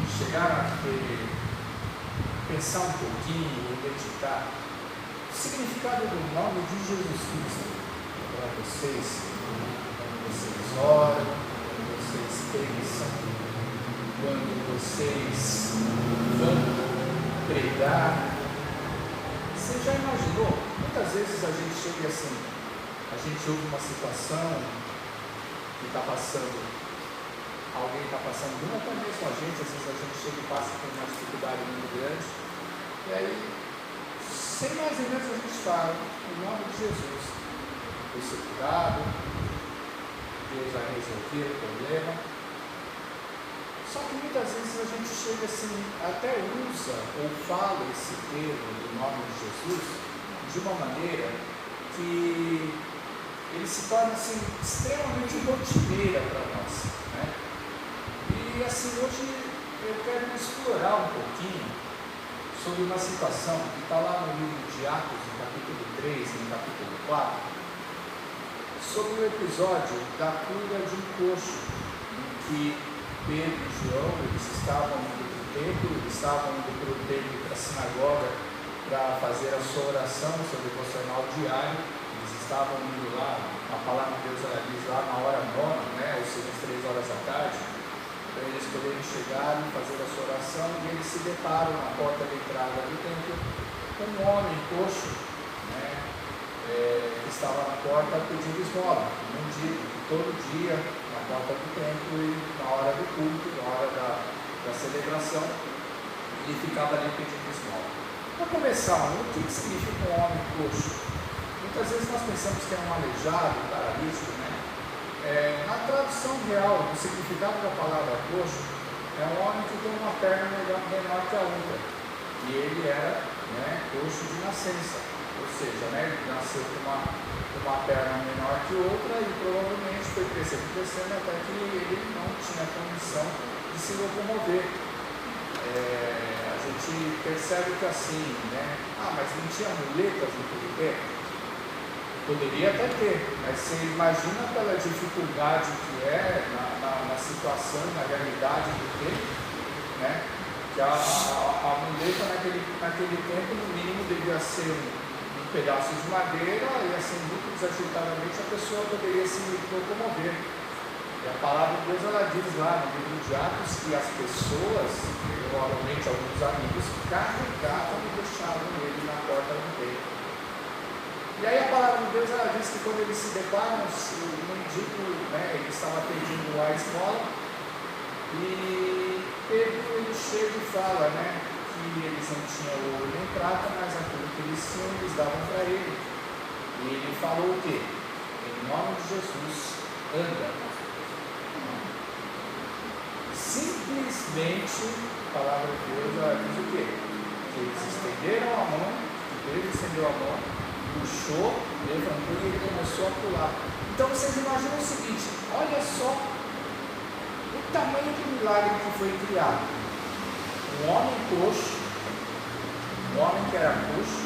chegaram a pensar um pouquinho ou meditar o significado do nome de Jesus Cristo para vocês, quando vocês oram, quando vocês pensam, quando vocês vão pregar? Você já imaginou? Muitas vezes a gente chega assim, a gente ouve uma situação que está passando, alguém está passando, não até mesmo a gente, às vezes a gente chega e passa por uma dificuldade muito grande, e aí, sem mais nem menos, a gente fala, em nome de Jesus, foi ser curado, Deus vai resolver o problema. Só que muitas vezes a gente chega assim, até usa ou fala esse termo do nome de Jesus de uma maneira que ele se torna assim, extremamente rotineira para nós, né? E assim, hoje eu quero explorar um pouquinho sobre uma situação que está lá no livro de Atos, no capítulo 3 e no capítulo 4, sobre o episódio da cura de um coxo, em que Pedro e João, eles estavam indo para o templo, para a sinagoga, para fazer a sua oração, seu devocional diário. Eles estavam indo lá, a palavra de Deus ela diz lá na hora nona, né, ou seja, às 3 horas da tarde, para eles poderem chegar e fazer a sua oração, e eles se deparam na porta de entrada do templo com um homem coxo, né, que estava na porta pedindo esmola, um mendigo, todo dia na porta do templo e na hora do culto, na hora da celebração, ele ficava ali pedindo esmola. Para começar, o que significa um homem coxo? Muitas vezes nós pensamos que é um aleijado, um paralítico, né? Na tradução real, o significado da palavra coxo é um homem que tem uma perna menor que a outra, e ele era, né, coxo de nascença, ou seja, né, ele nasceu com uma perna menor que outra e provavelmente foi crescendo até que ele não tinha condição de se locomover. A gente percebe que assim, né, mas não tinha muletas naquele tempo? Poderia até ter, mas você imagina pela dificuldade que é na situação, na realidade do tempo, né? Que a muleta naquele tempo, no mínimo, devia ser um pedaço de madeira e assim, muito desajeitadamente, a pessoa poderia se locomover. E a palavra de Deus, ela diz lá no livro de Atos que as pessoas, provavelmente alguns amigos, carregavam e deixavam ele na porta do templo. E aí a palavra de Deus, ela diz que quando eles se deparam, o mendigo, né, ele estava pedindo a esmola, e Pedro, ele chega e fala, né, que eles não tinham ouro nem prata, mas aquilo que eles tinham, eles davam para ele. E ele falou o quê? Em nome de Jesus, anda. Simplesmente, a palavra de Deus, ela diz o quê? Que eles estenderam a mão, que Pedro estendeu a mão, puxou, levantou e ele começou a pular. Então vocês imaginam o seguinte, olha só o tamanho do milagre que foi criado. Um homem coxo, um homem que era coxo,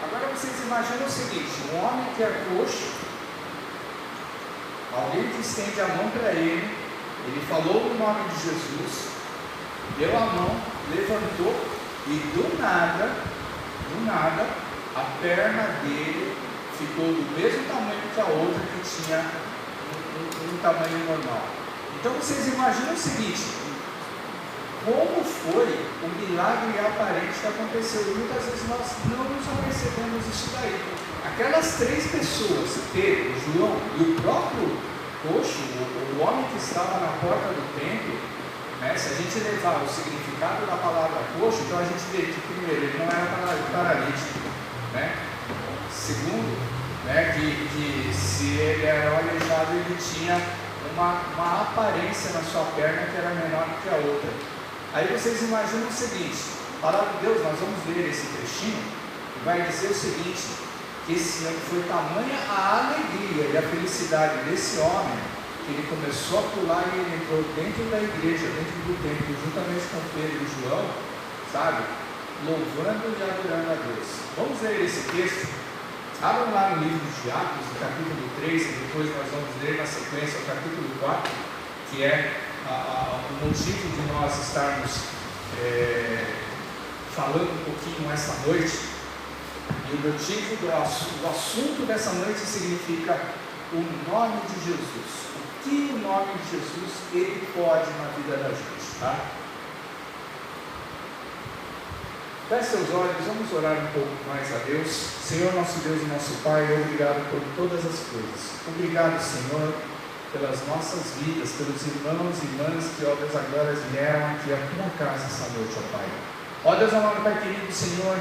agora vocês imaginam o seguinte, um homem que é coxo, alguém que estende a mão para ele, ele falou o nome de Jesus, deu a mão, levantou e do nada, a perna dele ficou do mesmo tamanho que a outra, que tinha um tamanho normal. Então vocês imaginam o seguinte, como foi o milagre aparente que aconteceu? E muitas vezes nós não nos apercebemos isso daí. Aquelas 3 pessoas, Pedro, João e o próprio coxo, o homem que estava na porta do templo, né, se a gente levar o significado da palavra coxo, então a gente vê que primeiro, ele não era paralítico, né? Segundo, né, que se ele era aleijado, ele tinha uma aparência na sua perna que era menor que a outra. Aí vocês imaginam o seguinte, a palavra de Deus, nós vamos ler esse trechinho, e vai dizer o seguinte, que esse ano foi tamanha a alegria e a felicidade desse homem, que ele começou a pular e ele entrou dentro da igreja, dentro do templo, juntamente com Pedro e João, sabe? louvando e adorando a Deus. Vamos ler esse texto? Abram lá no livro de Atos, no capítulo 3, e depois nós vamos ler na sequência o capítulo 4, que é o motivo de nós estarmos falando um pouquinho essa noite. E o motivo do assunto dessa noite significa o nome de Jesus. O que o nome de Jesus ele pode na vida da gente, tá? Feche seus olhos, vamos orar um pouco mais a Deus. Senhor, nosso Deus e nosso Pai, obrigado por todas as coisas. Obrigado, Senhor, pelas nossas vidas, pelos irmãos e irmãs que, ó Deus, agora vieram aqui à tua casa essa noite, ó Pai. Ó Deus amado, Pai querido, Senhor,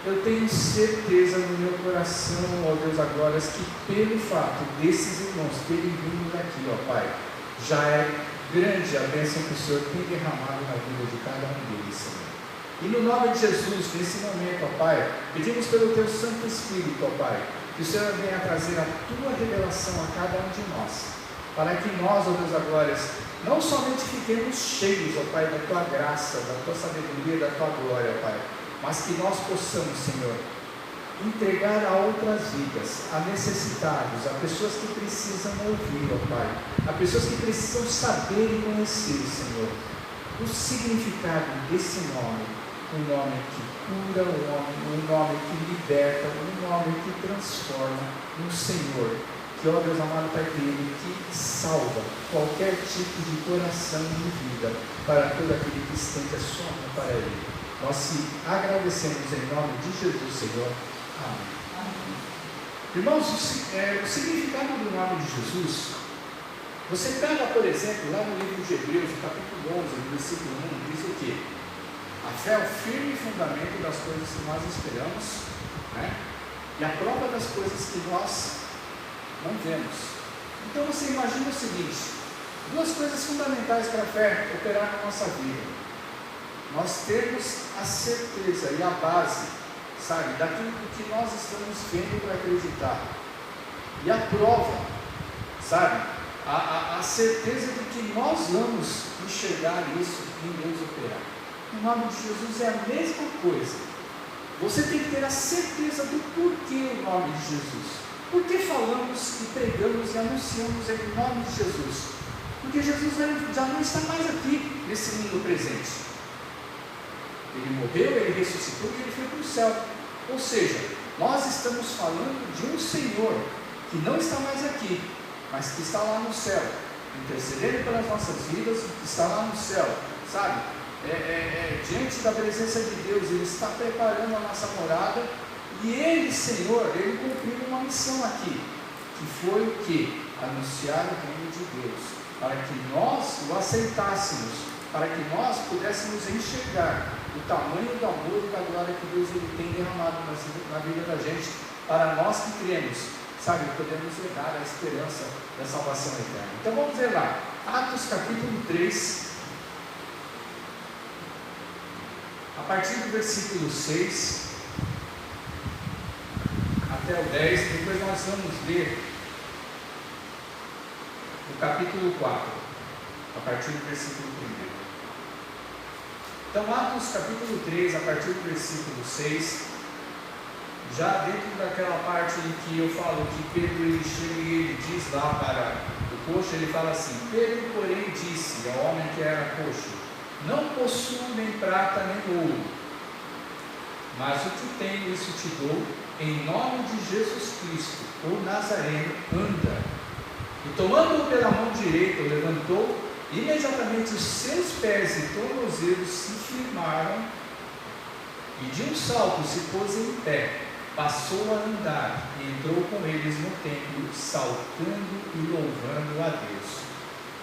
eu tenho certeza no meu coração, ó Deus, agora, que pelo fato desses irmãos terem vindo daqui, ó Pai, já é grande a bênção que o Senhor tem derramado na vida de cada um deles, Senhor. E no nome de Jesus, nesse momento, ó Pai, pedimos pelo Teu Santo Espírito, ó Pai, que o Senhor venha trazer a Tua revelação a cada um de nós, para que nós, ó Deus, agora, não somente fiquemos cheios, ó Pai, da Tua graça, da Tua sabedoria, da Tua glória, ó Pai, mas que nós possamos, Senhor, entregar a outras vidas, a necessitados, a pessoas que precisam ouvir, ó Pai, a pessoas que precisam saber e conhecer, Senhor, o significado desse nome, um nome que cura o homem, um nome que liberta, um nome que transforma, um Senhor que, ó Deus amado Pai querido, que salva qualquer tipo de coração de vida para todo aquele que estende a sua mão para Ele. Nós te agradecemos em nome de Jesus, Senhor. Amém. Amém. Irmãos, o significado do nome de Jesus, você pega, por exemplo, lá no livro de Hebreus, no capítulo 11, no versículo 1, diz o quê? A fé é o firme fundamento das coisas que nós esperamos, né? E a prova das coisas que nós não vemos. Então você imagina o seguinte: duas coisas fundamentais para a fé operar na nossa vida. Nós temos a certeza e a base, sabe, daquilo que nós estamos vendo para acreditar. E a prova, sabe, a certeza de que nós vamos enxergar isso em Deus operar. O nome de Jesus é a mesma coisa. Você tem que ter a certeza do porquê o nome de Jesus. Por que falamos e pregamos e anunciamos em nome de Jesus? Porque Jesus já não está mais aqui nesse mundo presente. Ele morreu, Ele ressuscitou e Ele foi para o céu. Ou seja, nós estamos falando de um Senhor que não está mais aqui, mas que está lá no céu, intercedendo pelas nossas vidas, que está lá no céu, sabe? Diante da presença de Deus, Ele está preparando a nossa morada. E Ele, Senhor, Ele cumpriu uma missão aqui, que foi o quê? Anunciar o reino de Deus, para que nós o aceitássemos, para que nós pudéssemos enxergar o tamanho do amor e da glória que Deus ele tem derramado na vida da gente, para nós que cremos, sabe, podemos herdar a esperança da salvação eterna. Então vamos ver lá, Atos capítulo 3, a partir do versículo 6 até o 10, depois nós vamos ver o capítulo 4, a partir do versículo 1. Então, Atos capítulo 3, a partir do versículo 6, já dentro daquela parte em que eu falo que Pedro ele chega e ele diz lá para o coxo, ele fala assim: Pedro, porém, disse ao homem que era coxo: não possuo nem prata nem ouro, mas o que tenho, isso te dou, em nome de Jesus Cristo, o Nazareno, anda. E tomando-o pela mão direita, o levantou. Imediatamente os seus pés e tornozelos se firmaram, e de um salto se pôs em pé, passou a andar, e entrou com eles no templo, saltando e louvando a Deus.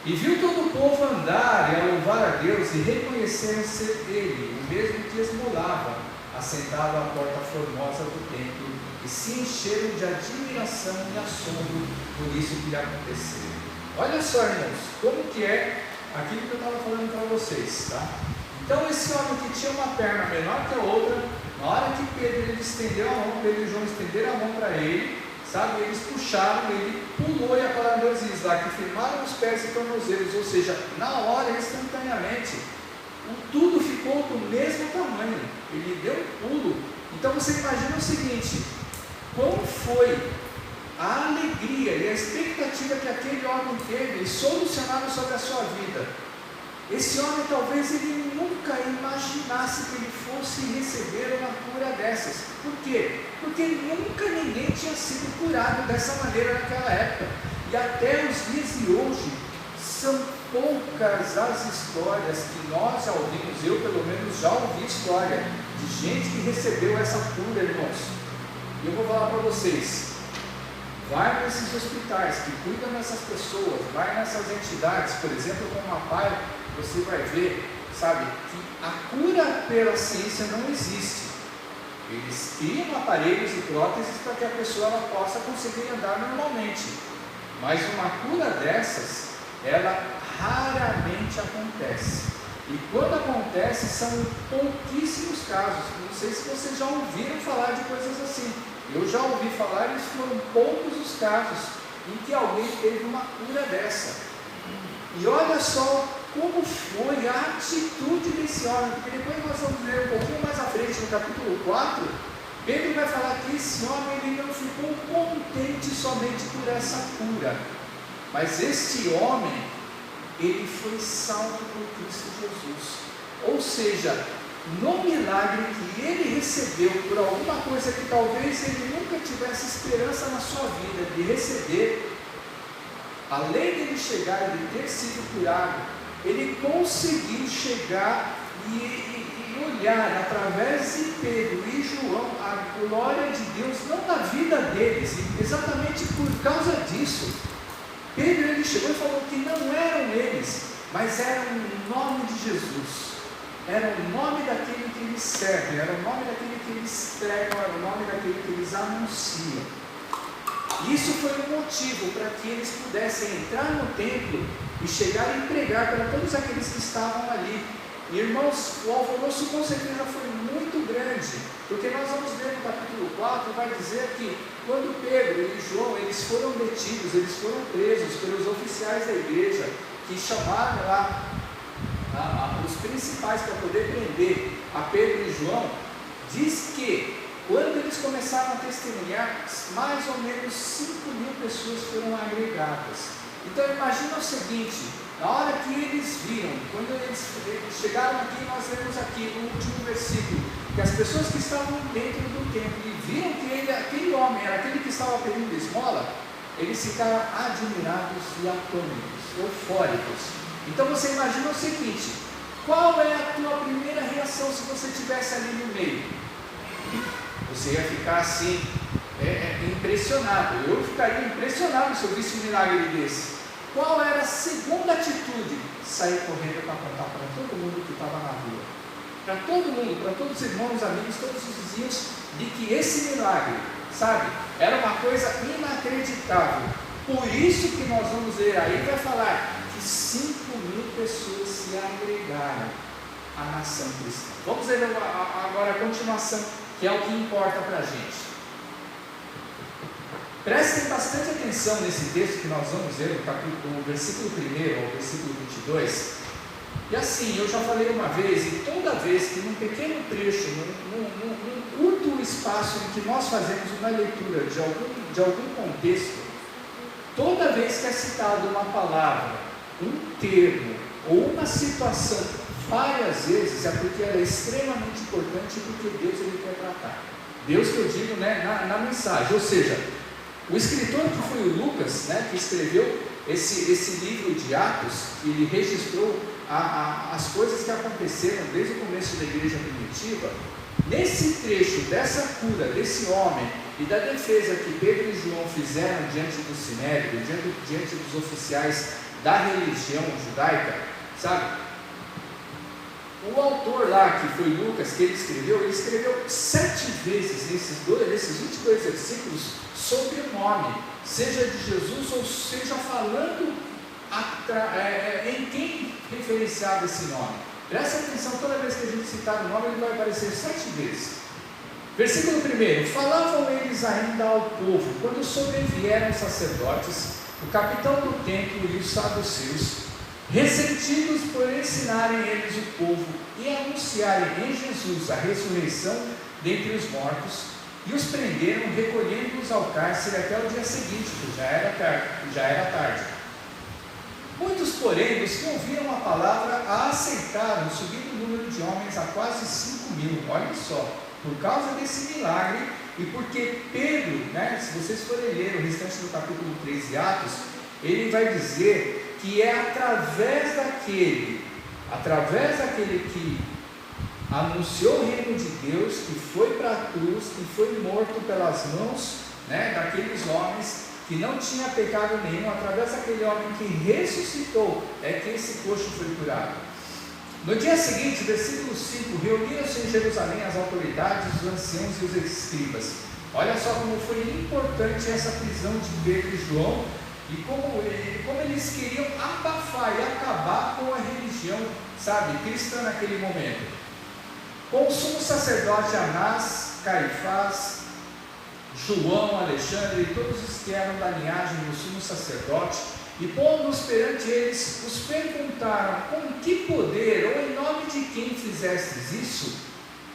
E viu todo o povo andar e a louvar a Deus, e reconheceram ser ele, o mesmo que esmolava, assentado à porta formosa do templo, e se encheram de admiração e assombro por isso que lhe aconteceu. Olha só, irmãos, como que é aquilo que eu estava falando para vocês, tá? Então esse homem que tinha uma perna menor que a outra, na hora que Pedro ele estendeu a mão, Pedro e João estenderam a mão para ele, sabe, eles puxaram, ele pulou, e a palavra de Deus diz lá que firmaram os pés e tornozelos, ou seja, na hora, instantaneamente, tudo ficou do mesmo tamanho, ele deu um pulo. Então você imagina o seguinte, qual foi a alegria e a expectativa que aquele homem teve solucionado sobre a sua vida. Esse homem talvez ele nunca imaginasse que ele fosse receber uma cura dessas. Por quê? Porque nunca ninguém tinha sido curado dessa maneira naquela época. E até os dias de hoje, são poucas as histórias que nós já ouvimos, eu pelo menos já ouvi história de gente que recebeu essa cura, irmãos. E eu vou falar para vocês, vai nesses hospitais que cuidam dessas pessoas, vai nessas entidades, por exemplo, como a PAI, você vai ver, sabe, que a cura pela ciência não existe. Eles criam aparelhos e próteses para que a pessoa ela possa conseguir andar normalmente. Mas uma cura dessas, ela raramente acontece. E quando acontece, são pouquíssimos casos. Não sei se vocês já ouviram falar de coisas assim. Eu já ouvi falar e foram poucos os casos em que alguém teve uma cura dessa. E olha só como foi a atitude desse homem, porque depois nós vamos ler um pouquinho mais à frente, no capítulo 4, Pedro vai falar que esse homem ele não ficou contente somente por essa cura, mas este homem, ele foi salvo por Cristo Jesus. Ou seja, no milagre que ele recebeu por alguma coisa que talvez ele nunca tivesse esperança na sua vida de receber, além de ele chegar e de ter sido curado, ele conseguiu chegar e olhar através de Pedro e João a glória de Deus, não na vida deles, e exatamente por causa disso. Pedro ele chegou e falou que não eram eles, mas era o nome de Jesus, era o nome daquele que eles servem, era o nome daquele que eles pregam, era o nome daquele que eles anunciam. Isso foi um motivo para que eles pudessem entrar no templo e chegar e pregar para todos aqueles que estavam ali. E, irmãos, o alvoroço com certeza foi muito grande, porque nós vamos ver no capítulo 4, vai dizer que quando Pedro e João eles foram detidos, eles foram presos pelos oficiais da igreja, que chamaram lá os principais para poder prender a Pedro e João, diz que quando eles começaram a testemunhar, mais ou menos 5.000 pessoas foram agregadas. Então imagina o seguinte, na hora que eles viram, quando eles chegaram aqui, nós lemos aqui no último versículo, que as pessoas que estavam dentro do templo e viram que aquele homem era aquele que estava pedindo esmola, eles ficaram admirados e atônitos, eufóricos. Então você imagina o seguinte, qual é a tua primeira reação se você estivesse ali no meio? Você ia ficar assim, impressionado. Eu ficaria impressionado se eu visse um milagre desse. Qual era a segunda atitude? Sair correndo para contar para todo mundo que estava na rua, para todo mundo, para todos os irmãos, amigos, todos os vizinhos, de que esse milagre, sabe, era uma coisa inacreditável. Por isso que nós vamos ler aí, vai falar que 5.000 pessoas se agregaram à nação cristã. Vamos ler agora a continuação, que é o que importa para a gente. Prestem bastante atenção nesse texto que nós vamos ver no versículo 1 ao versículo 22. E assim, eu já falei uma vez, e toda vez que num pequeno trecho, num curto espaço em que nós fazemos uma leitura de algum contexto, toda vez que é citada uma palavra, um termo ou uma situação várias vezes, é porque ela é extremamente importante, porque Deus ele quer tratar. Deus que eu digo, né, na mensagem, ou seja, o escritor que foi o Lucas, né, que escreveu esse livro de Atos, que ele registrou as coisas que aconteceram desde o começo da igreja primitiva, nesse trecho dessa cura desse homem e da defesa que Pedro e João fizeram diante do Sinédrio, diante dos oficiais da religião judaica, sabe? O autor lá, que foi Lucas, que ele escreveu 7 vezes nesses 22 versículos sobre o nome, seja de Jesus ou seja falando em quem referenciava esse nome. Presta atenção, toda vez que a gente citar o nome, ele vai aparecer 7 vezes. Versículo 1: falavam eles ainda ao povo, quando sobrevieram os sacerdotes, o capitão do templo e os saduceus, ressentidos por ensinarem eles o povo e anunciarem em Jesus a ressurreição dentre os mortos, e os prenderam, recolhendo-os ao cárcere até o dia seguinte, que já era tarde. Muitos, porém, dos que ouviram a palavra a aceitaram, subindo o número de homens a quase 5.000, olhem só, por causa desse milagre, e porque Pedro, se vocês forem ler o restante do capítulo 3 de Atos, ele vai dizer que é através daquele que anunciou o reino de Deus, que foi para a cruz, que foi morto pelas mãos daqueles homens que não tinha pecado nenhum, através daquele homem que ressuscitou, é que esse coxo foi curado. No dia seguinte, versículo 5, reuniram-se em Jerusalém as autoridades, os anciãos e os escribas. Olha só como foi importante essa prisão de Pedro e João, e como eles queriam abafar e acabar com a religião, cristã naquele momento. Com o sumo sacerdote Anás, Caifás, João, Alexandre e todos os que eram da linhagem do sumo sacerdote, e pondo-os perante eles, os perguntaram: com que poder ou em nome de quem fizestes isso?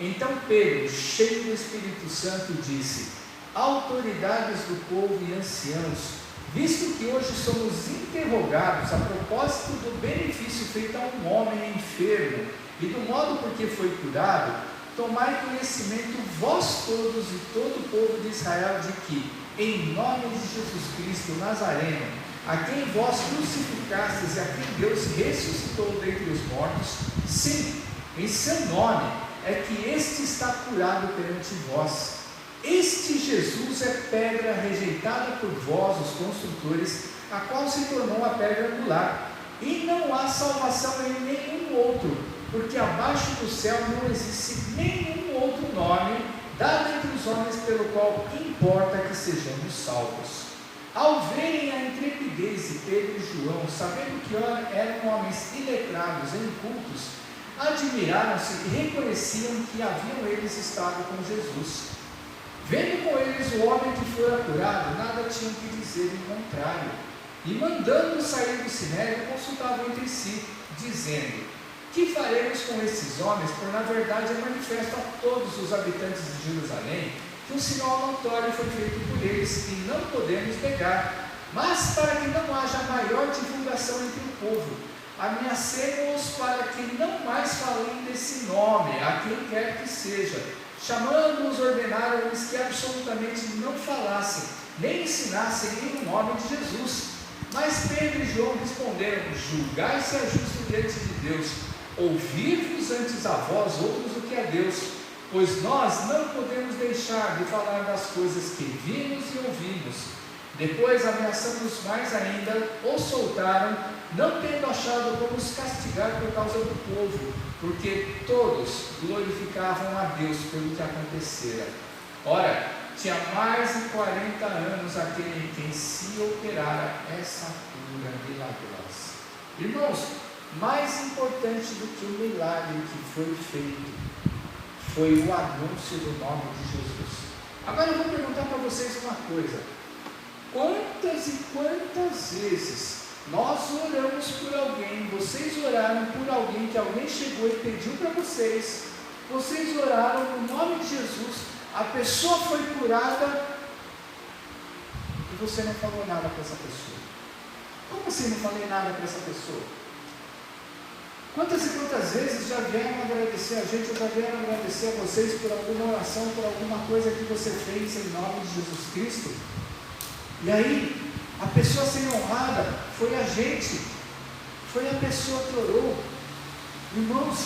Então Pedro, cheio do Espírito Santo, disse: autoridades do povo e anciãos, visto que hoje somos interrogados a propósito do benefício feito a um homem enfermo e do modo por que foi curado, tomai conhecimento vós todos e todo o povo de Israel de que, em nome de Jesus Cristo Nazareno, a quem vós crucificastes e a quem Deus ressuscitou dentre os mortos, sim, em seu nome é que este está curado perante vós. Este Jesus é pedra rejeitada por vós, os construtores, a qual se tornou a pedra angular, e não há salvação em nenhum outro, porque abaixo do céu não existe nenhum outro nome dado entre os homens pelo qual importa que sejamos salvos. Ao verem a intrepidez de Pedro e João, sabendo que eram homens iletrados e incultos, admiraram-se e reconheciam que haviam eles estado com Jesus. Vendo com eles o homem que fora curado, nada tinham que dizer em contrário, e mandando sair do sinédrio, consultavam entre si, dizendo: que faremos com esses homens? Por na verdade é manifesto a todos os habitantes de Jerusalém que um sinal notório foi feito por eles, e não podemos negar. Mas para que não haja maior divulgação entre o povo, ameacemos-os para que não mais falem desse nome, a quem quer que seja. Chamando-os, ordenaram-lhes que absolutamente não falassem, nem ensinassem em nome de Jesus. Mas Pedro e João responderam: julgai se é justo diante de Deus, ouvir-vos antes a vós outros do que a Deus, pois nós não podemos deixar de falar das coisas que vimos e ouvimos. Depois, ameaçando-os mais ainda, os soltaram, não tendo achado como os castigar por causa do povo, porque todos glorificavam a Deus pelo que acontecera. Ora, tinha mais de 40 anos aquele em quem se operara essa cura milagrosa. Irmãos, mais importante do que o milagre que foi feito foi o anúncio do nome de Jesus. Agora eu vou perguntar para vocês uma coisa: quantas e quantas vezes nós oramos por alguém, vocês oraram por alguém que alguém chegou e pediu para vocês, vocês oraram no nome de Jesus, a pessoa foi curada e você não falou nada para essa pessoa? Como assim não falei nada para essa pessoa? Quantas e quantas vezes já vieram agradecer a gente, ou já vieram agradecer a vocês por alguma oração, por alguma coisa que você fez em nome de Jesus Cristo? E aí, a pessoa sem honrada foi a gente, foi a pessoa que orou. Irmãos,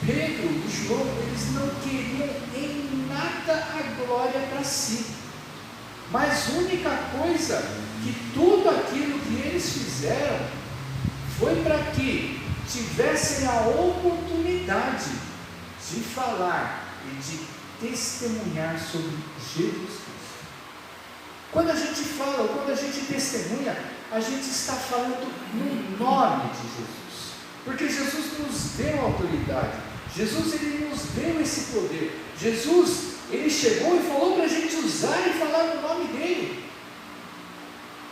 Pedro e João, eles não queriam em nada a glória para si, mas a única coisa que tudo aquilo que eles fizeram foi para que tivessem a oportunidade de falar e de testemunhar sobre Jesus Cristo. Quando a gente fala, quando a gente testemunha, a gente está falando no nome de Jesus, porque Jesus nos deu autoridade, Jesus ele nos deu esse poder, Jesus ele chegou e falou para a gente usar e falar no nome dele.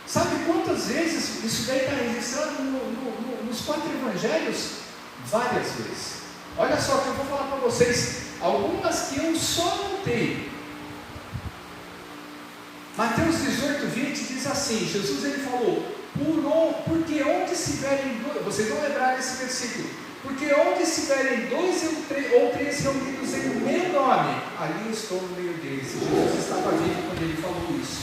Sabe quantas vezes, isso daí está registrado nos 4 evangelhos, várias vezes. Olha só que eu vou falar para vocês, algumas que eu só notei. Mateus 18, 20 diz assim, Jesus ele falou, porque onde estiverem dois, vocês vão lembrar desse versículo, porque onde estiverem 2 ou 3 reunidos em meu nome, ali eu estou no meio deles. Jesus estava vivo quando ele falou isso.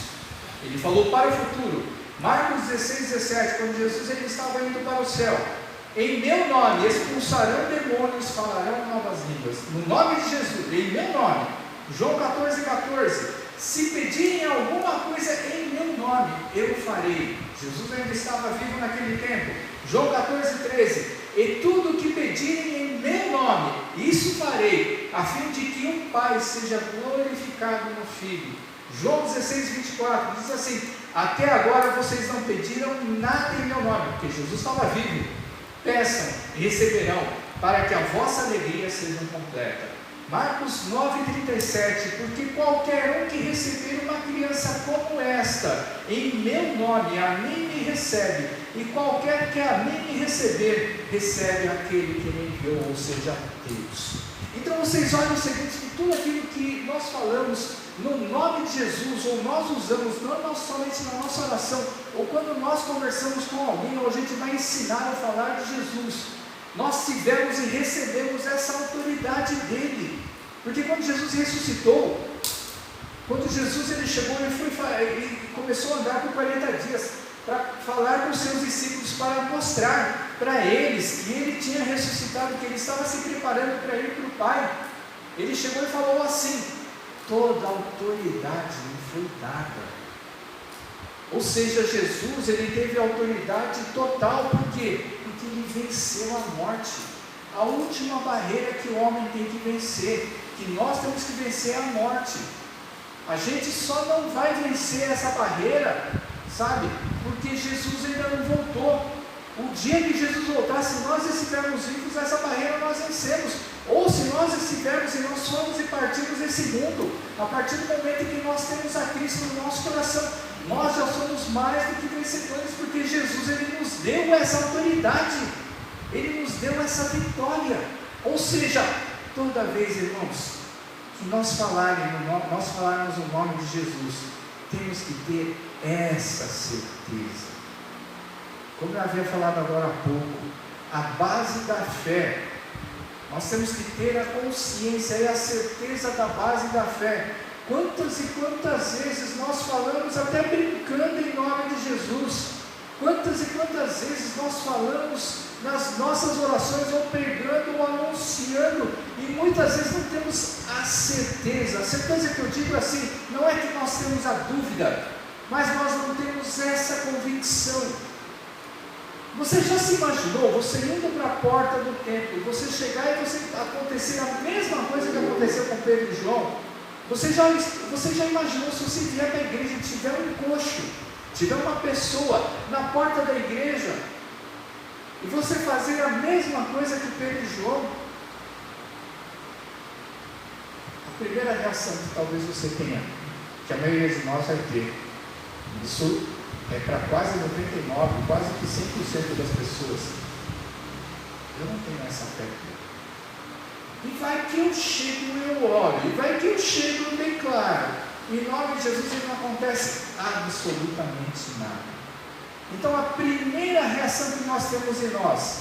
Ele falou para o futuro. Marcos 16, 17, quando Jesus ele estava indo para o céu, em meu nome expulsarão demônios, falarão novas línguas, no nome de Jesus, em meu nome. João 14, 14, se pedirem alguma coisa em meu nome, eu farei. Jesus ainda estava vivo naquele tempo. João 14, 13, e tudo que pedirem em meu nome, isso farei, a fim de que o Pai seja glorificado no Filho. João 16, 24, diz assim, até agora vocês não pediram nada em meu nome, porque Jesus estava vivo. Peçam e receberão, para que a vossa alegria seja completa. Marcos 9,37, porque qualquer um que receber uma criança como esta, em meu nome, a mim me recebe, e qualquer que a mim me receber, recebe aquele que me enviou, ou seja, Deus. Então vocês olham o seguinte, que tudo aquilo que nós falamos no nome de Jesus, ou nós usamos, não somente na nossa oração, ou quando nós conversamos com alguém, ou a gente vai ensinar a falar de Jesus, nós tivemos e recebemos essa autoridade dele. Porque quando Jesus ressuscitou, quando Jesus ele chegou e começou a andar por 40 dias, para falar com os seus discípulos, para mostrar para eles que ele tinha ressuscitado, que ele estava se preparando para ir para o Pai, ele chegou e falou assim, toda a autoridade me foi dada. Ou seja, Jesus ele teve autoridade total, por quê? Porque ele venceu a morte, a última barreira que o homem tem que vencer, que nós temos que vencer a morte. A gente só não vai vencer essa barreira, sabe, porque Jesus ainda não voltou. O dia que Jesus voltar, se nós estivermos vivos, essa barreira nós vencemos. Ou se nós estivermos e nós somos e partimos desse mundo, a partir do momento em que nós temos a Cristo no nosso coração, nós já somos mais do que vencedores, porque Jesus ele nos deu essa autoridade, ele nos deu essa vitória. Ou seja, toda vez, irmãos, que nós falarmos o nome de Jesus, temos que ter essa certeza. Como eu havia falado agora há pouco, a base da fé, nós temos que ter a consciência e a certeza da base da fé. Quantas e quantas vezes nós falamos até brincando em nome de Jesus? Quantas e quantas vezes nós falamos nas nossas orações, ou pregando, ou anunciando, e muitas vezes não temos a certeza. A certeza que eu digo assim, não é que nós temos a dúvida, mas nós não temos essa convicção. Você já se imaginou, você indo para a porta do templo, você chegar e acontecer a mesma coisa que aconteceu com Pedro e João? Você já imaginou, se você vier para a igreja e tiver um coxo, tiver uma pessoa na porta da igreja, e você fazer a mesma coisa que Pedro e João? A primeira reação que talvez você tenha, que a maioria de nós vai ter, isso é para quase 99%, quase que 100% das pessoas, eu não tenho essa fé. E vai que eu chego e eu oro, e vai que eu chego e eu declaro, e em nome de Jesus não acontece absolutamente nada. Então a primeira reação que nós temos em nós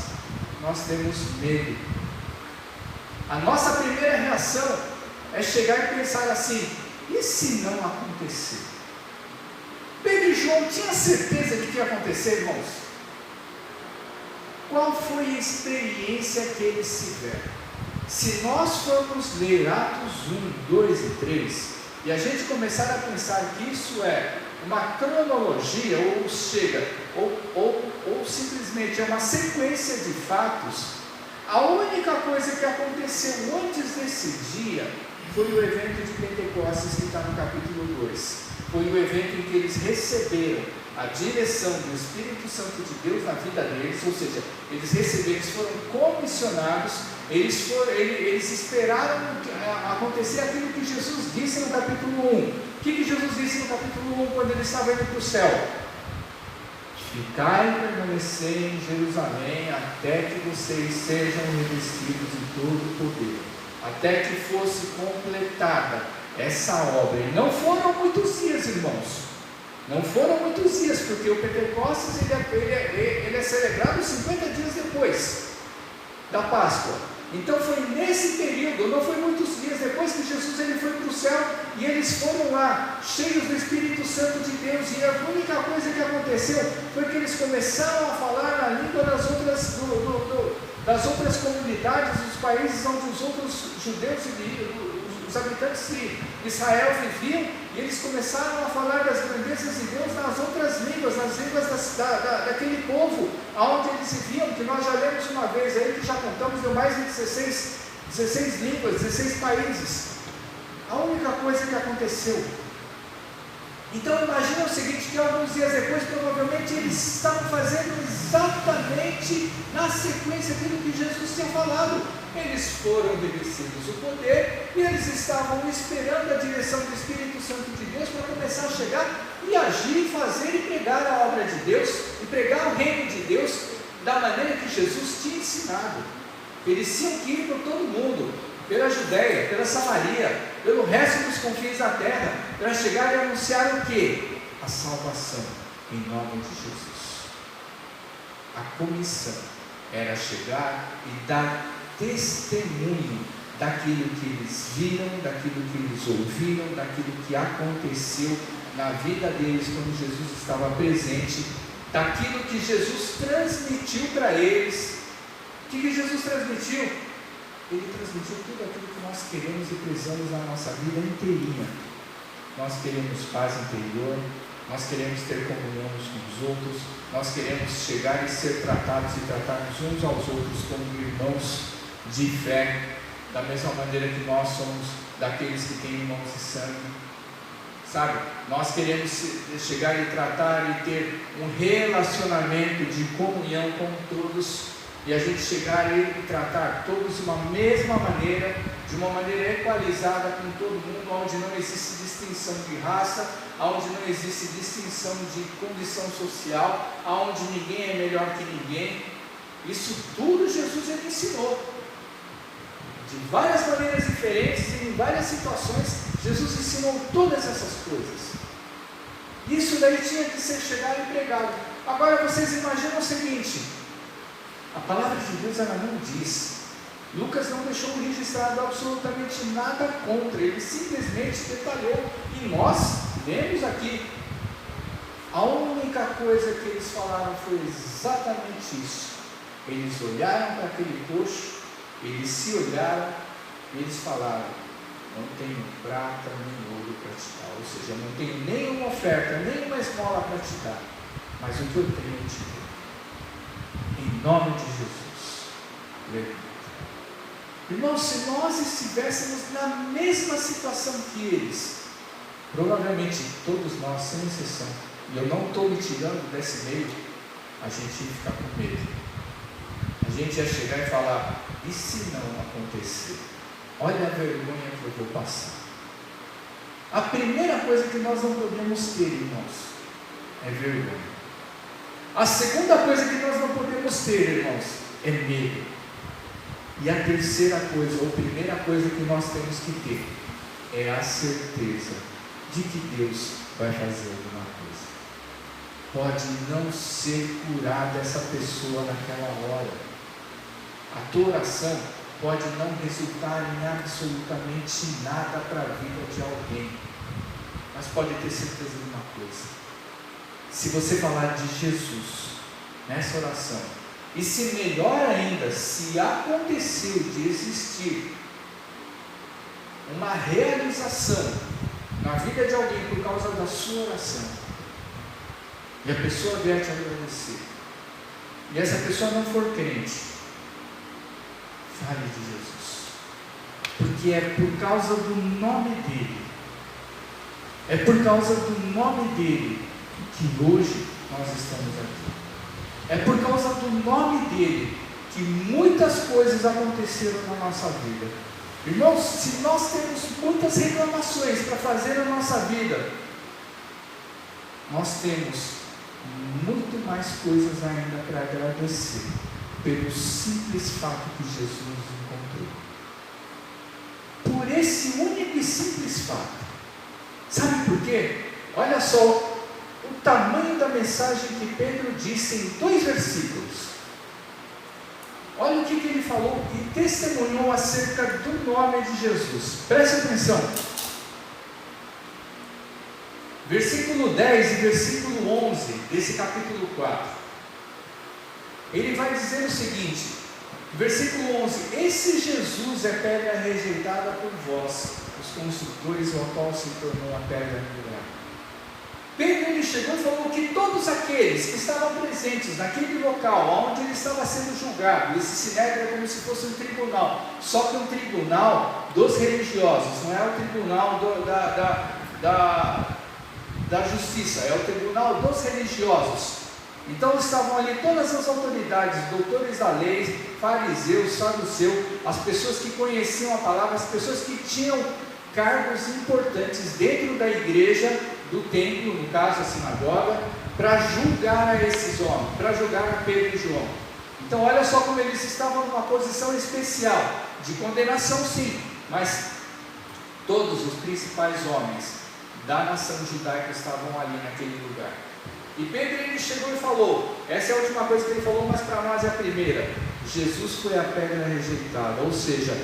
temos medo. A nossa primeira reação é chegar e pensar assim, e se não acontecer? Pedro e João tinham certeza de que ia acontecer, irmãos? Qual foi a experiência que eles tiveram? Se nós formos ler Atos 1, 2 e 3, e a gente começar a pensar que isso é uma cronologia, ou simplesmente é uma sequência de fatos, a única coisa que aconteceu antes desse dia foi o evento de Pentecostes, que está no capítulo 2. Foi o evento em que eles receberam a direção do Espírito Santo de Deus na vida deles, ou seja, eles foram comissionados, eles esperaram acontecer aquilo que Jesus disse no capítulo 1. O que Jesus disse no capítulo 1 quando ele estava indo para o céu? ficai e permanecei em Jerusalém, até que vocês sejam revestidos de todo o poder, até que fosse completada essa obra. E não foram muitos dias, irmãos, não foram muitos dias, porque o Pentecostes ele é celebrado 50 dias depois da Páscoa. Então foi nesse período, não foi muitos dias depois que Jesus ele foi para o céu, e eles foram lá, cheios do Espírito Santo de Deus, e a única coisa que aconteceu foi que eles começaram a falar na língua das outras comunidades, dos países onde os outros judeus e os habitantes de Israel viviam, e eles começaram a falar das grandezas de Deus nas outras línguas, nas línguas daquele povo, aonde eles viviam, que nós já lemos uma vez aí, que já contamos, deu mais de 16 línguas, 16 países. A única coisa que aconteceu. Então imagina o seguinte, que alguns dias depois, provavelmente eles estavam fazendo exatamente na sequência aquilo que Jesus tinha falado. Eles foram revestidos o poder, e eles estavam esperando a direção do Espírito Santo de Deus para começar a chegar e agir, fazer e pregar a obra de Deus, e pregar o reino de Deus da maneira que Jesus tinha ensinado. Eles tinham que ir por todo mundo, pela Judéia, pela Samaria, pelo resto dos confins da terra, para chegar e anunciar o quê? A salvação em nome de Jesus. A comissão era chegar e dar testemunho daquilo que eles viram, daquilo que eles ouviram, daquilo que aconteceu na vida deles quando Jesus estava presente, daquilo que Jesus transmitiu para eles. O que Jesus transmitiu? Ele transmitiu tudo aquilo que nós queremos e precisamos na nossa vida inteirinha. Nós queremos paz interior, nós queremos ter comunhão uns com os outros, nós queremos chegar e ser tratados e tratarmos uns aos outros como irmãos de fé, da mesma maneira que nós somos daqueles que têm irmãos de sangue, sabe? Nós queremos chegar e tratar e ter um relacionamento de comunhão com todos, e a gente chegar e tratar todos de uma mesma maneira, de uma maneira equalizada com todo mundo, onde não existe distinção de raça, onde não existe distinção de condição social, onde ninguém é melhor que ninguém. Isso tudo Jesus ele ensinou. De várias maneiras diferentes e em várias situações, Jesus ensinou todas essas coisas. Isso daí tinha que ser chegado e pregado. Agora vocês imaginam o seguinte: a palavra de Deus ela não diz, Lucas não deixou registrado absolutamente nada contra, ele simplesmente detalhou, e nós lemos aqui. A única coisa que eles falaram foi exatamente isso. Eles olharam para aquele coxo, eles se olharam e eles falaram: não tenho prata nem ouro para te dar, ou seja, não tenho nenhuma oferta, nenhuma esmola para te dar, mas o que eu tenho eu te dou. Em nome de Jesus, levanta. Irmãos, se nós estivéssemos na mesma situação que eles, provavelmente todos nós, sem exceção, e eu não estou me tirando desse meio, a gente ia ficar com medo. A gente ia chegar e falar: e se não acontecer? Olha a vergonha que eu vou passar. A primeira coisa que nós não podemos ter, irmãos, é vergonha. A segunda coisa que nós não podemos ter, irmãos, é medo. E a terceira coisa, ou primeira coisa que nós temos que ter, é a certeza de que Deus vai fazer alguma coisa. Pode não ser curada essa pessoa naquela hora. A tua oração pode não resultar em absolutamente nada para a vida de alguém, mas pode ter certeza de uma coisa: se você falar de Jesus nessa oração, e se melhor ainda, se aconteceu de existir uma realização na vida de alguém por causa da sua oração, e a pessoa vier te agradecer, e essa pessoa não for crente, fale de Jesus, porque é por causa do nome dele, é por causa do nome dele que hoje nós estamos aqui. É por causa do nome dele que muitas coisas aconteceram na nossa vida. Irmãos, se nós temos muitas reclamações para fazer na nossa vida, nós temos muito mais coisas ainda para agradecer, pelo simples fato que Jesus encontrou. Por esse único e simples fato. Sabe por quê? Olha só o tamanho da mensagem que Pedro disse em 2 versículos. Olha o que ele falou e testemunhou acerca do nome de Jesus. Preste atenção. Versículo 10 e versículo 11 desse capítulo 4. Ele vai dizer o seguinte, versículo 11: esse Jesus é pedra rejeitada por vós, os construtores, o qual se tornou a pedra angular. Pedro, ele chegou e falou que todos aqueles que estavam presentes naquele local onde ele estava sendo julgado, esse sinédrio é como se fosse um tribunal, só que um tribunal dos religiosos, não é o tribunal da justiça, é o tribunal dos religiosos. Então estavam ali todas as autoridades, doutores da lei, fariseus, saduceus, as pessoas que conheciam a palavra, as pessoas que tinham cargos importantes dentro da igreja, do templo, no caso a sinagoga, para julgar a esses homens, para julgar a Pedro e João. Então olha só como eles estavam numa posição especial, de condenação sim, mas todos os principais homens da nação judaica estavam ali naquele lugar. E Pedro, ele chegou e falou, essa é a última coisa que ele falou, mas para nós é a primeira: Jesus foi a pedra rejeitada, ou seja,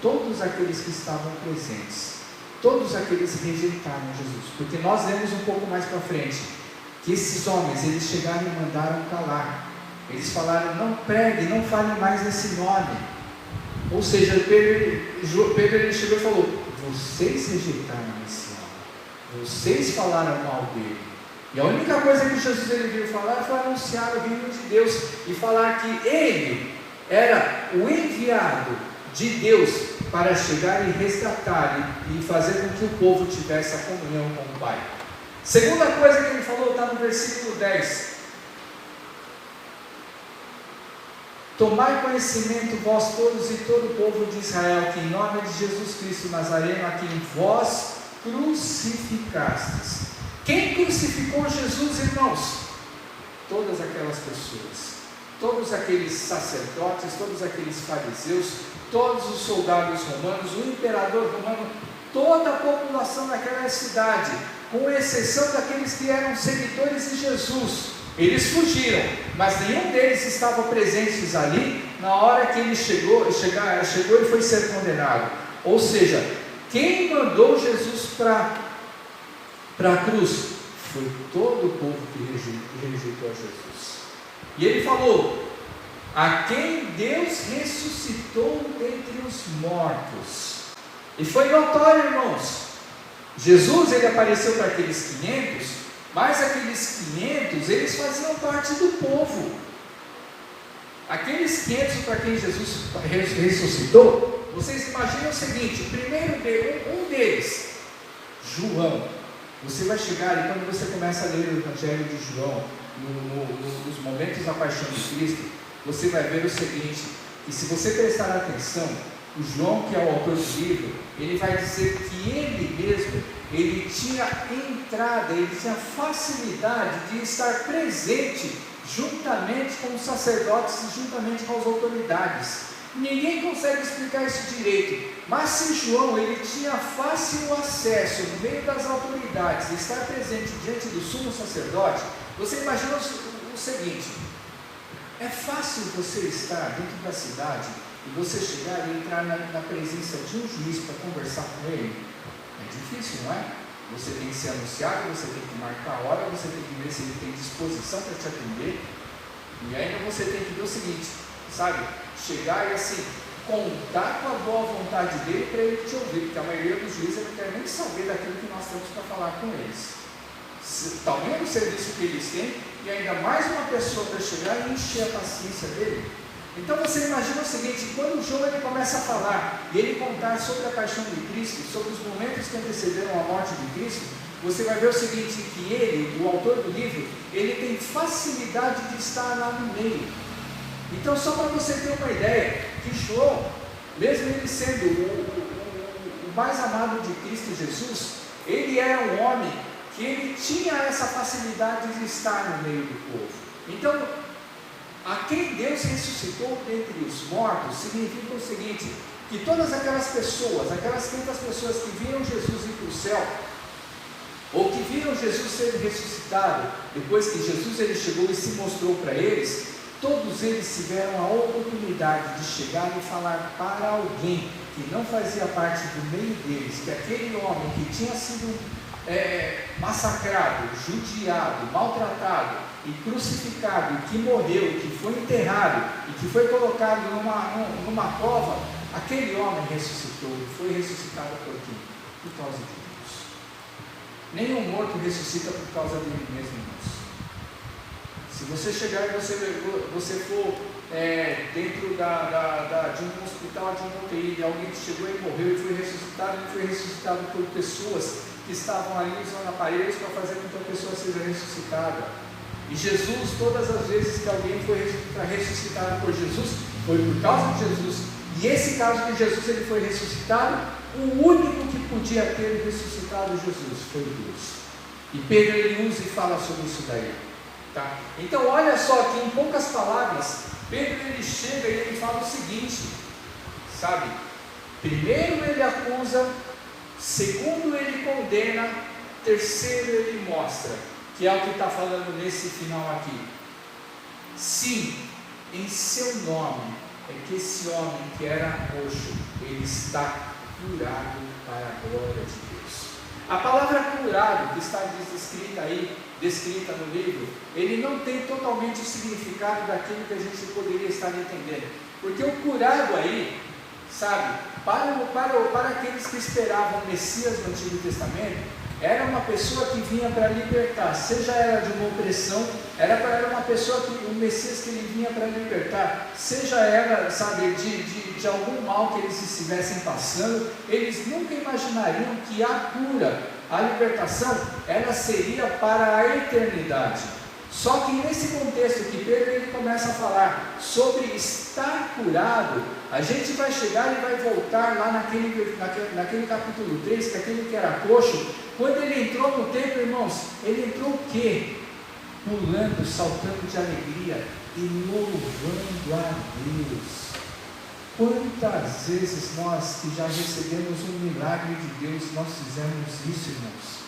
todos aqueles que estavam presentes, todos aqueles rejeitaram Jesus, porque nós lemos um pouco mais para frente, que esses homens, eles chegaram e mandaram calar, eles falaram, não pregue, não fale mais nesse nome, ou seja, Pedro ele chegou e falou, vocês rejeitaram esse nome, vocês falaram mal dele, e a única coisa que Jesus ele veio falar foi anunciar o reino de Deus, e falar que ele era o enviado de Deus para chegar e resgatar e fazer com que o povo tivesse a comunhão com o Pai. Segunda coisa que ele falou está no versículo 10: tomai conhecimento vós todos e todo o povo de Israel, que em nome de Jesus Cristo Nazareno, a quem vós crucificastes. Quem crucificou Jesus, irmãos? Todas aquelas pessoas, todos aqueles sacerdotes, todos aqueles fariseus, todos os soldados romanos, o imperador romano, toda a população daquela cidade, com exceção daqueles que eram seguidores de Jesus. Eles fugiram, mas nenhum deles estava presente ali na hora que ele chegou e foi ser condenado. Ou seja, quem mandou Jesus para a cruz foi todo o povo que rejeitou a Jesus. E ele falou, a quem Deus ressuscitou dentre os mortos. E foi notório, irmãos, Jesus ele apareceu para aqueles 500, mas aqueles 500, eles faziam parte do povo. Aqueles 500 para quem Jesus ressuscitou, vocês imaginam o seguinte, o primeiro um deles, João. Você vai chegar e quando você começa a ler o Evangelho de João, nos momentos da paixão de Cristo, você vai ver o seguinte, que se você prestar atenção, o João, que é o autor do livro, ele vai dizer que ele mesmo, ele tinha entrada, ele tinha facilidade de estar presente juntamente com os sacerdotes e juntamente com as autoridades. Ninguém consegue explicar isso direito, mas se João ele tinha fácil acesso no meio das autoridades, estar presente diante do sumo sacerdote, você imagina o seguinte, é fácil você estar dentro da cidade e você chegar e entrar na presença de um juiz para conversar com ele? É difícil, não é? Você tem que ser anunciado, você tem que marcar a hora, você tem que ver se ele tem disposição para te atender, e ainda você tem que ver o seguinte, sabe? Chegar e assim, contar com a boa vontade dele para ele te ouvir, porque a maioria dos juízes não quer nem saber daquilo que nós temos para falar com eles. Tamanho o serviço que eles têm, e ainda mais uma pessoa para chegar e encher a paciência dele. Então você imagina o seguinte, quando João ele começa a falar, e ele contar sobre a paixão de Cristo, sobre os momentos que antecederam a morte de Cristo, você vai ver o seguinte, que ele, o autor do livro, ele tem facilidade de estar lá no meio. Então só para você ter uma ideia, que João, mesmo ele sendo o mais amado de Cristo Jesus, ele era um homem ele tinha essa facilidade de estar no meio do povo. Então, a quem Deus ressuscitou dentre os mortos, significa o seguinte, que todas aquelas pessoas, aquelas 500 pessoas que viram Jesus ir para o céu, ou que viram Jesus ser ressuscitado, depois que Jesus ele chegou e se mostrou para eles, todos eles tiveram a oportunidade de chegar e falar para alguém que não fazia parte do meio deles, que aquele homem que tinha sido massacrado, judiado, maltratado e crucificado, e que morreu, que foi enterrado e que foi colocado numa cova, aquele homem ressuscitou. Foi ressuscitado por quê? Por causa de Deus. Nenhum morto ressuscita por causa dele mesmo, irmãos. Se você chegar e você for dentro de um hospital, de um UTI, de alguém que chegou e morreu e foi ressuscitado, ele foi ressuscitado por pessoas que estavam ali usando aparelhos para fazer com que a pessoa seja ressuscitada. E Jesus, todas as vezes que alguém foi ressuscitado por Jesus, foi por causa de Jesus. E esse caso de Jesus, ele foi ressuscitado, o único que podia ter ressuscitado Jesus foi Deus. E Pedro ele usa e fala sobre isso daí. Tá? Então olha só que em poucas palavras, Pedro ele chega e ele fala o seguinte, sabe? Primeiro ele acusa, segundo ele condena, terceiro ele mostra, que é o que está falando nesse final aqui. Sim, em seu nome é que esse homem que era coxo, ele está curado para a glória de Deus. A palavra curado que está descrita no livro, ele não tem totalmente o significado daquilo que a gente poderia estar entendendo, porque o curado aí, sabe, para aqueles que esperavam o Messias no Antigo Testamento, era uma pessoa que vinha para libertar, seja ela de uma opressão, era uma pessoa que o Messias que ele vinha para libertar, seja ela, sabe, de algum mal que eles estivessem passando. Eles nunca imaginariam que a cura, a libertação, ela seria para a eternidade. Só que nesse contexto que Pedro ele começa a falar sobre estar curado, a gente vai chegar e vai voltar lá naquele capítulo 3, que aquele que era coxo, quando ele entrou no templo, irmãos, ele entrou o quê? Pulando, saltando de alegria e louvando a Deus. Quantas vezes nós que já recebemos um milagre de Deus, nós fizemos isso, irmãos?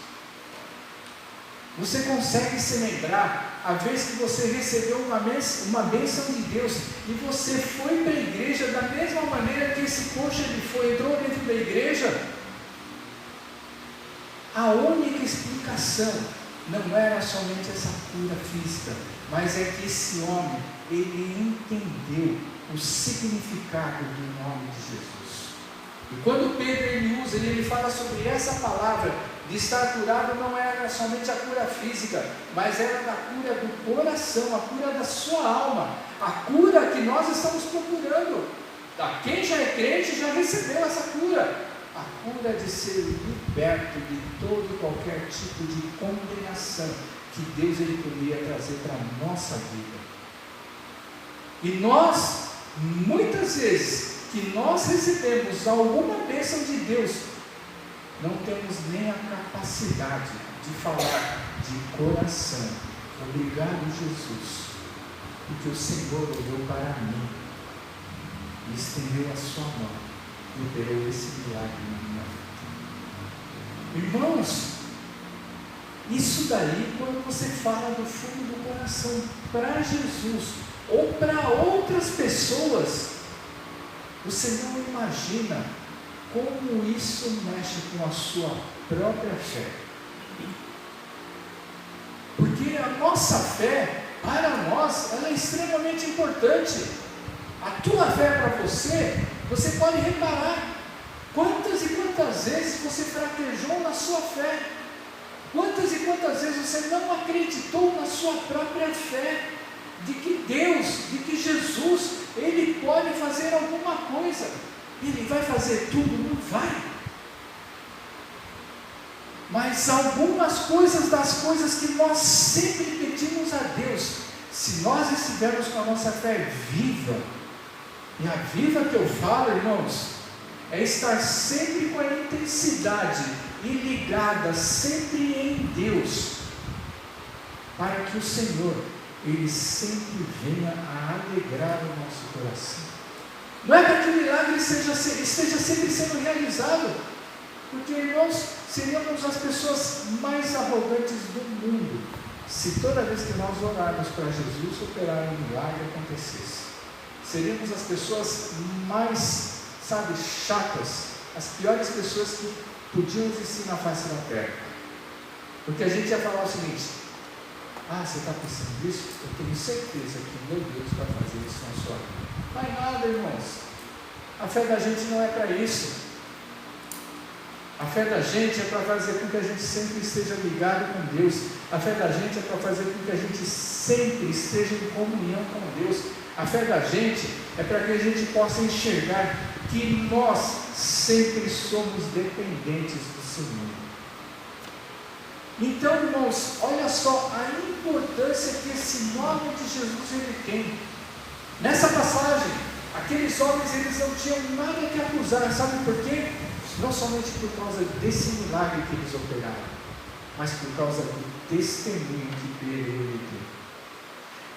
Você consegue se lembrar a vez que você recebeu uma bênção de Deus e você foi para a igreja da mesma maneira que esse coxo ele entrou dentro da igreja? A única explicação não era somente essa cura física, mas é que esse homem, ele entendeu o significado do nome de Jesus. E quando Pedro ele fala sobre essa palavra de estar curado, não era somente a cura física, mas era a cura do coração, a cura da sua alma, a cura que nós estamos procurando. Quem já é crente já recebeu essa cura. A cura de ser liberto de todo e qualquer tipo de condenação que Deus ele poderia trazer para a nossa vida. E nós, muitas vezes, que nós recebemos alguma bênção de Deus, não temos nem a capacidade de falar de coração: obrigado, Jesus, porque o Senhor olhou para mim e estendeu a sua mão e operou esse milagre na minha vida. Irmãos, isso daí, quando você fala do fundo do coração para Jesus ou para outras pessoas, você não imagina como isso mexe com a sua própria fé. Porque a nossa fé, para nós, ela é extremamente importante. A tua fé para você pode reparar quantas e quantas vezes você fraquejou na sua fé, quantas e quantas vezes você não acreditou na sua própria fé, de que Deus, de que Jesus, Ele pode fazer alguma coisa. Ele vai fazer tudo? Não vai. Mas algumas coisas das coisas que nós sempre pedimos a Deus, se nós estivermos com a nossa fé viva, e a viva que eu falo, irmãos, é estar sempre com a intensidade e ligada sempre em Deus, para que o Senhor, Ele sempre venha a alegrar o nosso coração. Não é para que o milagre esteja sempre sendo realizado, porque, irmãos, seríamos as pessoas mais arrogantes do mundo se toda vez que nós orarmos para Jesus operar um milagre acontecesse. Seríamos as pessoas mais, chatas, as piores pessoas que podiam existir na face da terra, porque a gente ia falar o seguinte: você está pensando nisso? Eu tenho certeza que meu Deus vai fazer isso na sua vida. Não é nada, irmãos. A fé da gente não é para isso. A fé da gente é para fazer com que a gente sempre esteja ligado com Deus. A fé da gente é para fazer com que a gente sempre esteja em comunhão com Deus. A fé da gente é para que a gente possa enxergar que nós sempre somos dependentes do Senhor. Então, irmãos, olha só a importância que esse nome de Jesus ele tem. Nessa passagem, aqueles homens eles não tinham nada que acusar, sabe por quê? Não somente por causa desse milagre que eles operaram, mas por causa do testemunho que ele deu.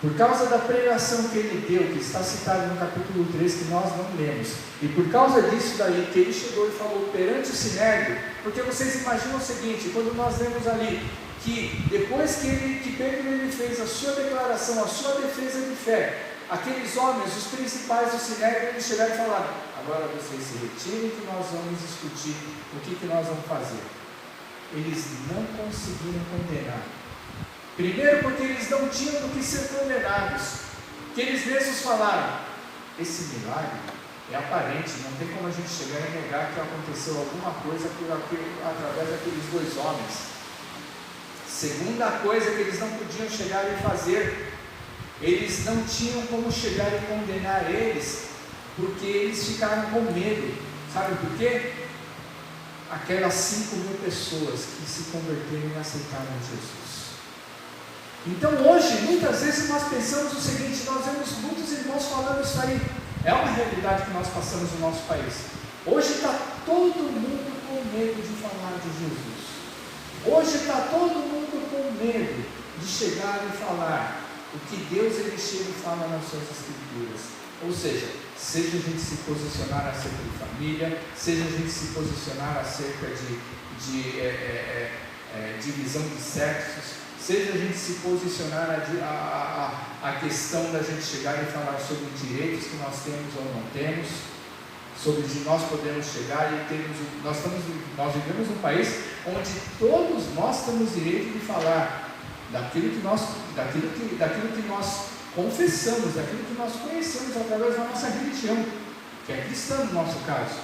Por causa da pregação que ele deu, que está citado no capítulo 3, que nós não lemos, e por causa disso daí, que ele chegou e falou perante o Sinédrio, porque vocês imaginam o seguinte, quando nós lemos ali, que depois que Pedro ele fez a sua declaração, a sua defesa de fé, aqueles homens, os principais do Sinédrio, eles chegaram e falaram: agora vocês se retirem que nós vamos discutir o que nós vamos fazer. Eles não conseguiram condenar. Primeiro porque eles não tinham do que ser condenados, que eles mesmos falaram: esse milagre é aparente, não tem como a gente chegar e negar que aconteceu alguma coisa através daqueles dois homens. Segunda coisa que eles não podiam chegar e fazer, eles não tinham como chegar e condenar eles, porque eles ficaram com medo. Sabe por quê? Aquelas 5.000 pessoas que se converteram e aceitaram Jesus. Então hoje, muitas vezes nós pensamos o seguinte, nós vemos muitos irmãos falando isso aí, é uma realidade que nós passamos no nosso país. Hoje está todo mundo com medo de falar de Jesus. Hoje está todo mundo com medo de chegar e falar o que Deus ele chega e fala nas suas escrituras. Ou seja a gente se posicionar acerca de família, seja a gente se posicionar acerca de divisão de sexos, seja a gente se posicionar a questão da gente chegar e falar sobre direitos que nós temos ou não temos, sobre de nós podemos chegar e termos, nós vivemos num país onde todos nós temos direito de falar daquilo que nós confessamos, daquilo que nós conhecemos através da nossa religião, que é cristã no nosso caso.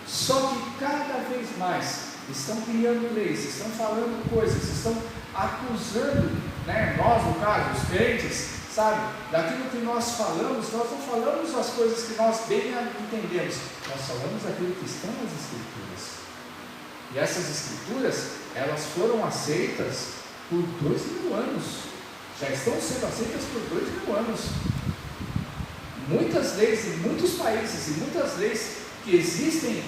Só que cada vez mais estão criando leis, estão falando coisas, estão acusando, nós no caso, os crentes, daquilo que nós falamos, nós não falamos as coisas que nós bem entendemos, nós falamos aquilo que estão nas Escrituras. E essas Escrituras, elas foram aceitas por 2.000 anos, já estão sendo aceitas por 2.000 anos. Muitas leis em muitos países, e muitas leis que existem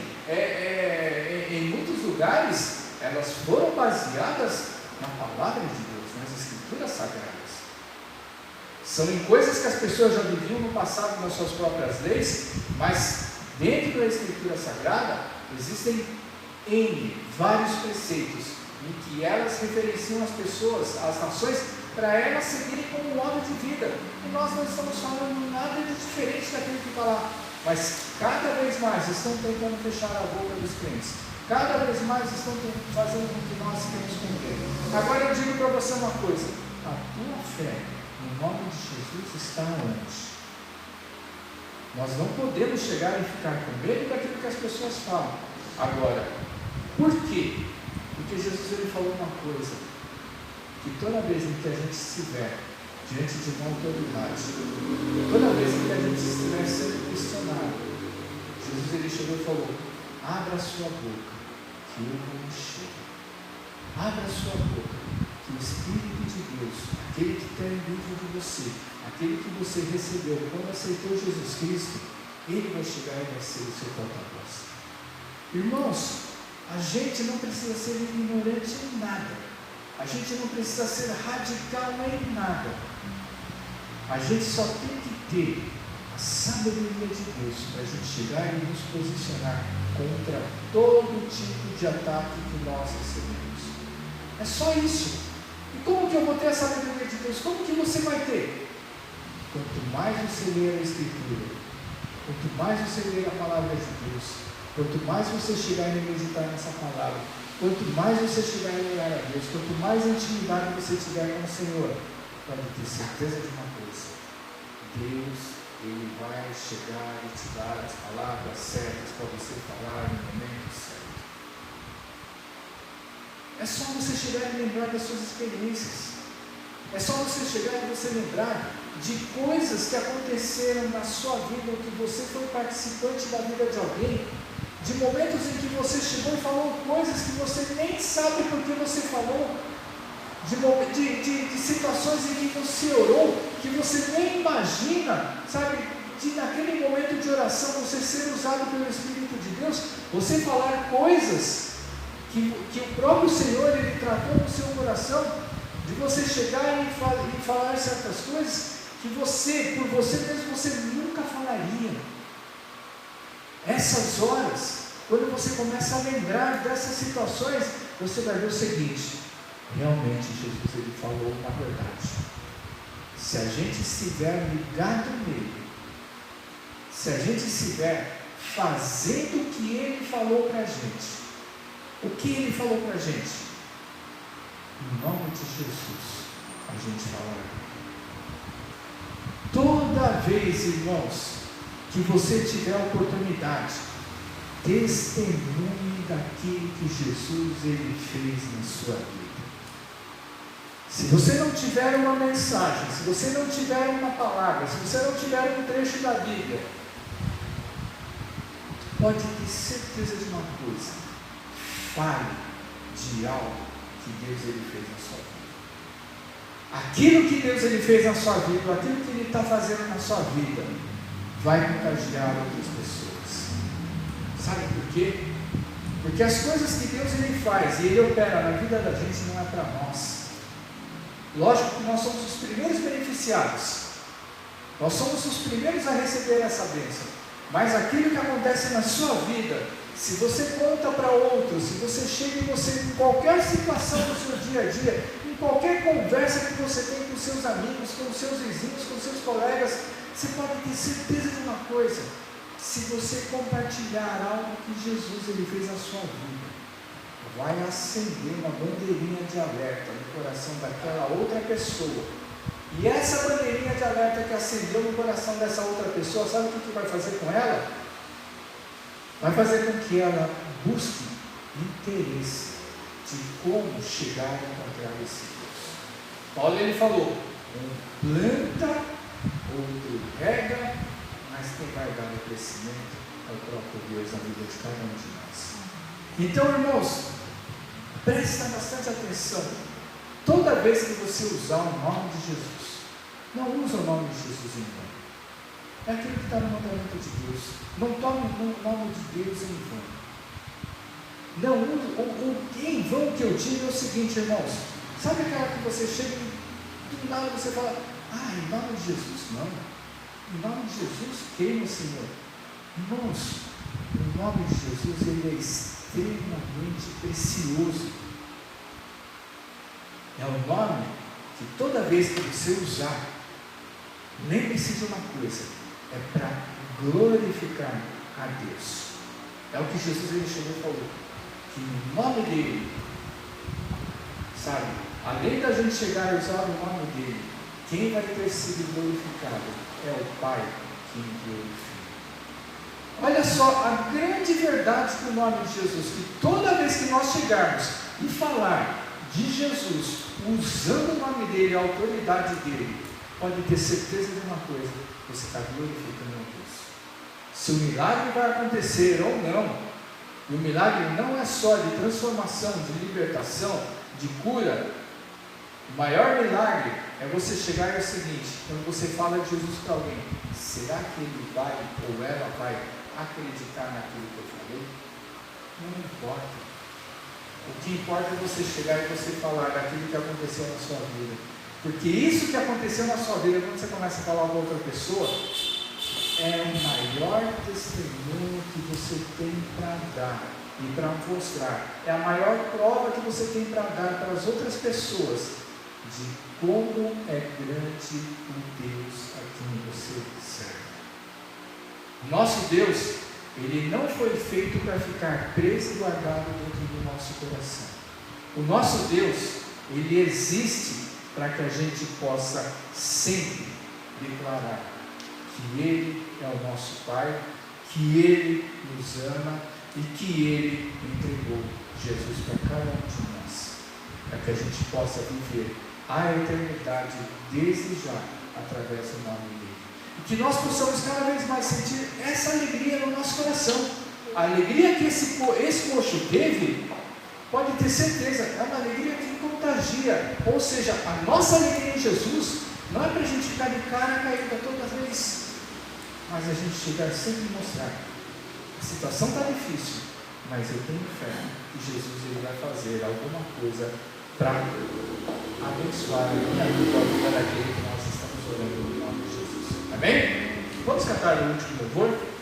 em muitos lugares, elas foram baseadas na palavra de Deus, nas Escrituras Sagradas. São em coisas que as pessoas já viviam no passado nas suas próprias leis, mas dentro da Escritura Sagrada existem vários preceitos em que elas referenciam as pessoas, as nações, para elas seguirem como modo de vida. E nós não estamos falando nada de diferente daquilo que está lá, mas cada vez mais estão tentando fechar a boca dos crentes. Cada vez mais estão fazendo com que nós fiquemos com medo. Agora eu digo para você uma coisa: a tua fé no nome de Jesus está onde? Nós não podemos chegar e ficar com medo daquilo que as pessoas falam. Agora, por quê? Porque Jesus ele falou uma coisa, que toda vez em que a gente estiver diante de uma autoridade, toda vez em que a gente estiver sendo questionado, Jesus ele chegou e falou: abra a sua boca, que eu vou encher. Abra a sua boca, que o Espírito de Deus, aquele que está dentro de você, aquele que você recebeu quando aceitou Jesus Cristo, ele vai chegar e vai ser o seu porta-voz. Irmãos, A gente não precisa ser ignorante em nada. A gente não precisa ser radical em nada. A gente só tem que ter a sabedoria de Deus para a gente chegar e nos posicionar contra todo tipo de ataque que nós recebemos. É só isso. E como que eu vou ter a sabedoria de Deus? Como que você vai ter? Quanto mais você ler a Escritura, quanto mais você ler a palavra de Deus, quanto mais você chegar e meditar nessa palavra, quanto mais você chegar e orar a Deus, quanto mais intimidade você tiver com o Senhor, pode ter certeza de uma coisa: Deus, Ele vai chegar e te dar as palavras certas para você falar no momento certo. É só você chegar e lembrar das suas experiências. É só você chegar e você lembrar de coisas que aconteceram na sua vida, ou que você foi participante da vida de alguém, de momentos em que você chegou e falou coisas que você nem sabe por que você falou, de situações em que você orou, que você nem imagina, sabe, de naquele momento de oração você ser usado pelo Espírito de Deus, você falar coisas que o próprio Senhor Ele tratou no seu coração, de você chegar e falar certas coisas que você, por você mesmo, você nunca falaria. Essas horas, quando você começa a lembrar dessas situações, você vai ver o seguinte: realmente Jesus Ele falou uma verdade. Se a gente estiver ligado nele, se a gente estiver fazendo o que Ele falou para a gente, o que Ele falou para a gente, em nome de Jesus, a gente falará. Toda vez, irmãos, que você tiver a oportunidade, testemunhe daquilo que Jesus Ele fez na sua vida. Se você não tiver uma mensagem, se você não tiver uma palavra, se você não tiver um trecho da Bíblia, pode ter certeza de uma coisa: fale de algo que Deus Ele fez na sua vida. Aquilo que Deus Ele fez na sua vida, aquilo que Ele está fazendo na sua vida, vai contagiar outras pessoas. Sabe por quê? Porque as coisas que Deus Ele faz e Ele opera na vida da gente não é para nós. Lógico que nós somos os primeiros beneficiados, nós somos os primeiros a receber essa bênção, mas aquilo que acontece na sua vida, se você conta para outros, se você chega e você, em qualquer situação do seu dia a dia, em qualquer conversa que você tem com seus amigos, com os seus vizinhos, com os seus colegas, você pode ter certeza de uma coisa: se você compartilhar algo que Jesus Ele fez na sua vida, vai acender uma bandeirinha de alerta no coração daquela outra pessoa. E essa bandeirinha de alerta que acendeu no coração dessa outra pessoa, sabe o que vai fazer com ela? Vai fazer com que ela busque interesse de como chegar a encontrar esse Deus. Paulo ele falou: um planta, outro rega, mas quem vai dar o crescimento é o próprio Deus na vida de cada um de nós. Então, irmãos, presta bastante atenção. Toda vez que você usar o nome de Jesus, não usa o nome de Jesus em vão. É aquilo que está no mandamento de Deus. Não tome o nome de Deus em vão. Não use o em vão que eu digo é o seguinte, irmãos. Sabe aquela que você chega e do nada você fala: em nome de Jesus? Não. Em nome de Jesus, queima, Senhor. Irmãos, o nome de Jesus ele é extremamente precioso. É um nome que toda vez que você usar, lembre-se de uma coisa: é para glorificar a Deus. É o que Jesus ele chegou e falou, que no nome dele, sabe, além da gente chegar a usar o nome dele, quem vai ter sido glorificado é o Pai que o glorifica. Olha só a grande verdade do nome de Jesus, que toda vez que nós chegarmos e falar de Jesus, usando o nome dele, a autoridade dele, pode ter certeza de uma coisa: você está glorificando a Deus. Se o milagre vai acontecer ou não, e o milagre não é só de transformação, de libertação, de cura, o maior milagre é você chegar e é o seguinte: quando você fala de Jesus para alguém, será que ele vai ou ela vai acreditar naquilo que eu falei? Não importa. O que importa é você chegar e você falar daquilo que aconteceu na sua vida. Porque isso que aconteceu na sua vida, quando você começa a falar com outra pessoa, é o maior testemunho que você tem para dar e para mostrar. É a maior prova que você tem para dar para as outras pessoas de como é grande o Deus a quem você serve. Nosso Deus, Ele não foi feito para ficar preso e guardado dentro do nosso coração. O nosso Deus, Ele existe para que a gente possa sempre declarar que Ele é o nosso Pai, que Ele nos ama e que Ele entregou Jesus para cada um de nós, para que a gente possa viver a eternidade desde já, através do nome dEle. E que nós possamos cada vez mais sentir essa alegria no nosso coração. A alegria que esse moço teve, pode ter certeza, é uma alegria que contagia. Ou seja, a nossa alegria em Jesus não é para a gente ficar de cara caída toda vez, mas a gente chegar sempre e mostrar: a situação está difícil, mas eu tenho fé que Jesus Ele vai fazer alguma coisa para abençoar a minha vida, a vida daquele que nós estamos orando no nome de Jesus. Amém? Vamos cantar o último louvor?